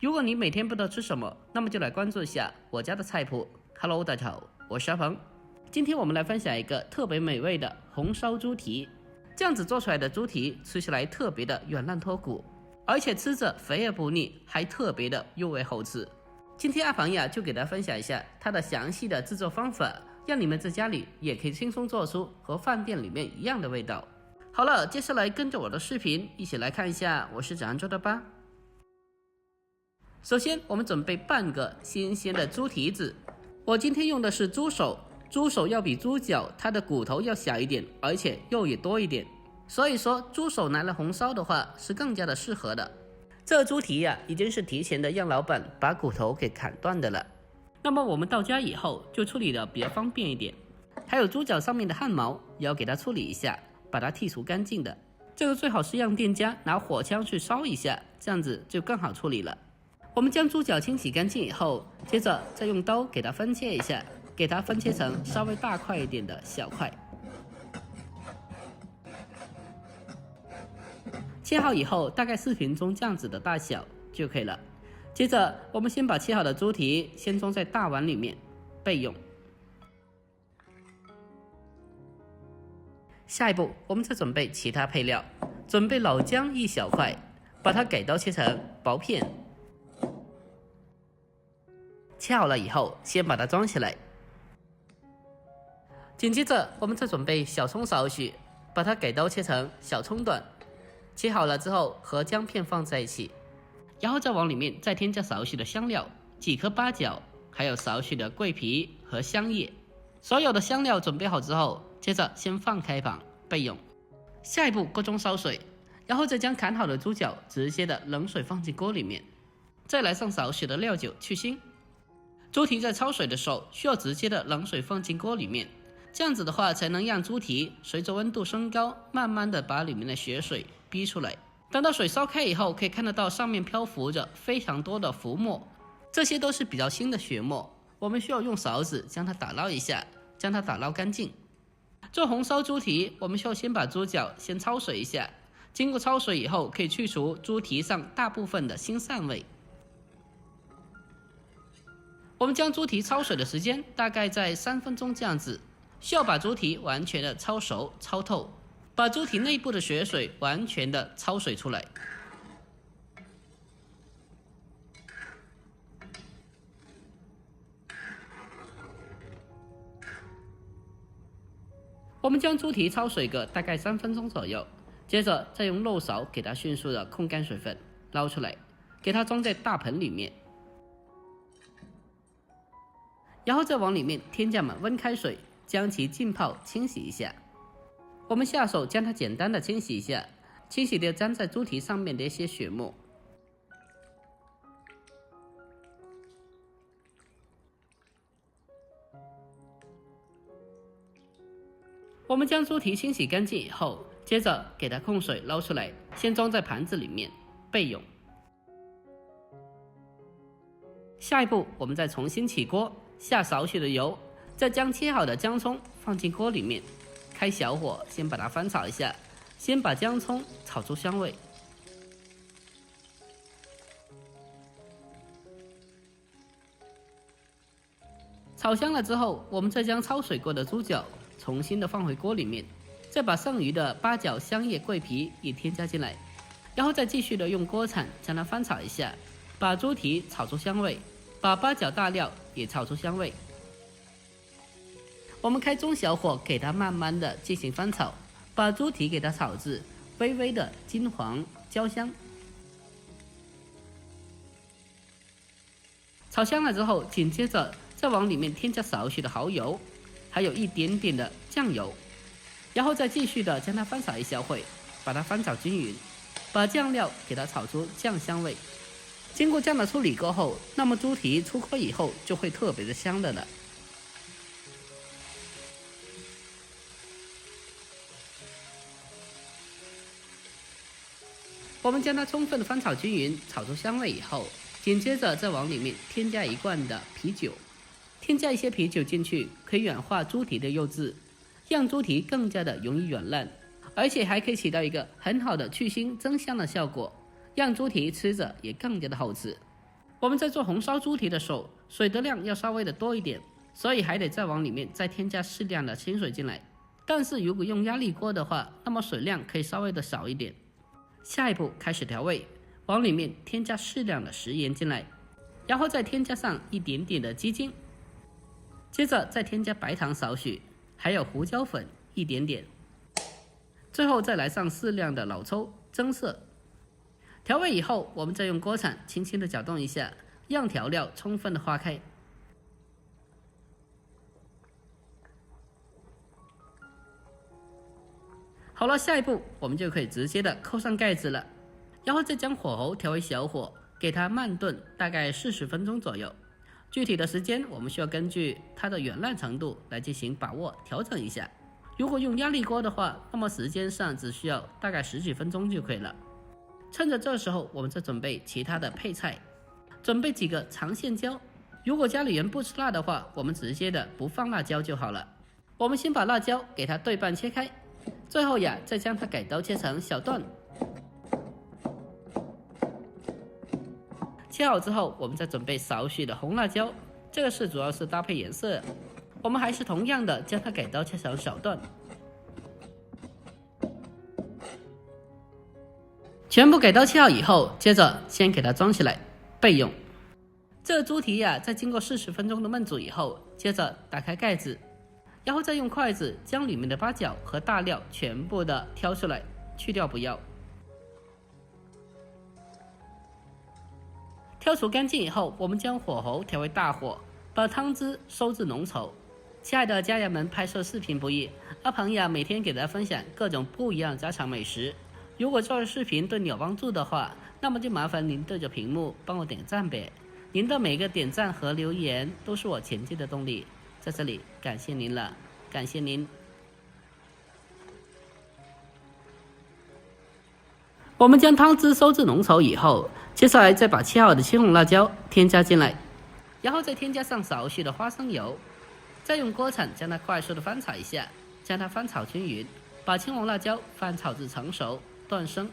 如果你每天不知道吃什么，那么就来关注一下我家的菜谱。Hello， 大家好，我是阿鹏。今天我们来分享一个特别美味的红烧猪蹄。这样子做出来的猪蹄吃起来特别的软烂脱骨，而且吃着肥而不腻，还特别的入味好吃。今天阿鹏呀就给大家分享一下它的详细的制作方法，让你们在家里也可以轻松做出和饭店里面一样的味道。好了，接下来跟着我的视频一起来看一下我是怎样做的吧。首先我们准备半个新鲜的猪蹄子，我今天用的是猪手，猪手要比猪脚它的骨头要小一点，而且肉也多一点，所以说猪手拿来红烧的话是更加的适合的。这猪蹄呀已经是提前的让老板把骨头给砍断的了，那么我们到家以后就处理的比较方便一点。还有猪脚上面的汗毛也要给它处理一下，把它剔除干净的。这个最好是让店家拿火枪去烧一下，这样子就更好处理了。我们将猪脚清洗干净以后，接着再用刀给它分切一下，给它分切成稍微大块一点的小块。切好以后，大概视频中这样子的大小就可以了。接着我们先把切好的猪蹄先装在大碗里面备用。下一步我们再准备其他配料，准备老姜一小块，把它改刀切成薄片。切好了以后，先把它装起来。紧接着我们再准备小葱少许，把它改刀切成小葱段。切好了之后和姜片放在一起，然后再往里面再添加少许的香料，几颗八角，还有少许的桂皮和香叶。所有的香料准备好之后，接着先放开旁备用。下一步锅中烧水，然后再将砍好的猪脚直接的冷水放进锅里面，再来上少许的料酒去腥。猪蹄在焯水的时候需要直接的冷水放进锅里面，这样子的话才能让猪蹄随着温度升高，慢慢的把里面的血水逼出来。等到水烧开以后，可以看得到上面漂浮着非常多的浮沫，这些都是比较新的血沫，我们需要用勺子将它打捞一下，将它打捞干净。做红烧猪蹄，我们需要先把猪脚先焯水一下，经过焯水以后，可以去除猪蹄上大部分的腥膻味。我们将猪蹄焯水的时间大概在3分钟这样子，需要把猪蹄完全的焯熟焯透，把猪蹄内部的血水完全的焯水出来。我们将猪蹄焯水个大概3分钟左右，接着再用漏勺给它迅速的控干水分，捞出来，给它装在大盆里面。然后再往里面添加满温开水，将其浸泡清洗一下。我们下手将它简单的清洗一下，清洗掉粘在猪蹄上面的一些血沫。我们将猪蹄清洗干净以后，接着给它控水捞出来，先装在盘子里面备用。下一步我们再重新起锅，下少许的油，再将切好的姜葱放进锅里面，开小火先把它翻炒一下，先把姜葱炒出香味。炒香了之后，我们再将焯水过的猪脚重新的放回锅里面，再把剩余的八角、香叶、桂皮也添加进来，然后再继续的用锅铲将它翻炒一下，把猪蹄炒出香味，把八角大料也炒出香味。我们开中小火给它慢慢的进行翻炒，把猪蹄给它炒至微微的金黄焦香。炒香了之后，紧接着再往里面添加少许的蚝油，还有一点点的酱油，然后再继续的将它翻炒一小会，把它翻炒均匀，把酱料给它炒出酱香味。经过这样的处理过后，那么猪蹄出锅以后就会特别的香的了。我们将它充分的翻炒均匀，炒出香味以后，紧接着再往里面添加1罐的啤酒，添加一些啤酒进去，可以软化猪蹄的肉质，让猪蹄更加的容易软烂，而且还可以起到一个很好的去腥增香的效果，让猪蹄吃着也更加的好吃。我们在做红烧猪蹄的时候，水的量要稍微的多一点，所以还得再往里面再添加适量的清水进来。但是如果用压力锅的话，那么水量可以稍微的少一点。下一步开始调味，往里面添加适量的食盐进来，然后再添加上一点点的鸡精，接着再添加白糖少许，还有胡椒粉一点点，最后再来上适量的老抽增色。调味以后，我们再用锅铲轻轻的搅动一下，让调料充分的化开。好了，下一步我们就可以直接的扣上盖子了，然后再将火候调为小火，给它慢炖大概40分钟左右。具体的时间我们需要根据它的软烂程度来进行把握调整一下。如果用压力锅的话，那么时间上只需要大概10几分钟就可以了。趁着这时候，我们再准备其他的配菜，准备几个长线椒。如果家里人不吃辣的话，我们直接的不放辣椒就好了。我们先把辣椒给它对半切开，最后呀再将它改刀切成小段。切好之后，我们再准备少许的红辣椒，这个是主要是搭配颜色。我们还是同样的将它改刀切成小段。全部改刀切好以后，接着先给它装起来备用。这个猪蹄呀，在经过40分钟的焖煮以后，接着打开盖子，然后再用筷子将里面的八角和大料全部的挑出来，去掉不要。挑除干净以后，我们将火候调为大火，把汤汁收至浓稠。亲爱的家人们，拍摄视频不易，阿鹏呀每天给大家分享各种不一样的家常美食。如果做的视频对你有帮助的话，那么就麻烦您对着屏幕帮我点赞呗。您的每个点赞和留言都是我前进的动力，在这里感谢您了，感谢您。我们将汤汁收至浓稠以后，接下来再把切好的青红辣椒添加进来，然后再添加上少许的花生油，再用锅铲将它快速的翻炒一下，将它翻炒均匀，把青红辣椒翻炒至成熟断生。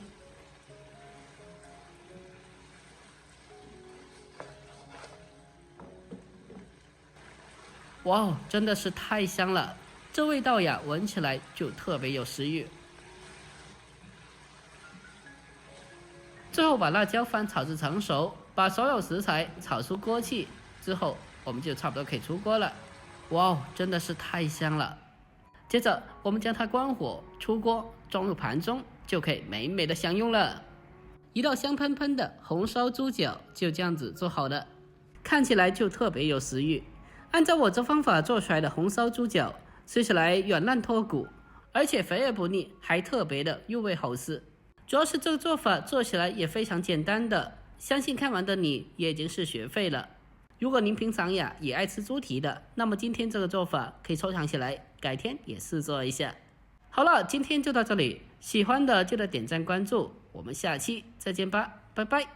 哇哦，真的是太香了，这味道呀，闻起来就特别有食欲。最后把辣椒翻炒至成熟，把所有食材炒出锅气之后，我们就差不多可以出锅了。哇哦，真的是太香了。接着我们将它关火出锅，装入盘中，就可以美美的享用了。一道香喷喷的红烧猪脚就这样子做好了，看起来就特别有食欲。按照我这方法做出来的红烧猪脚，吃起来软烂脱骨，而且肥而不腻，还特别的入味好吃。主要是这个做法做起来也非常简单的，相信看完的你也已经是学会了。如果您平常呀也爱吃猪蹄的，那么今天这个做法可以收藏起来，改天也试做一下。好了，今天就到这里，喜欢的记得点赞关注，我们下期再见吧，拜拜。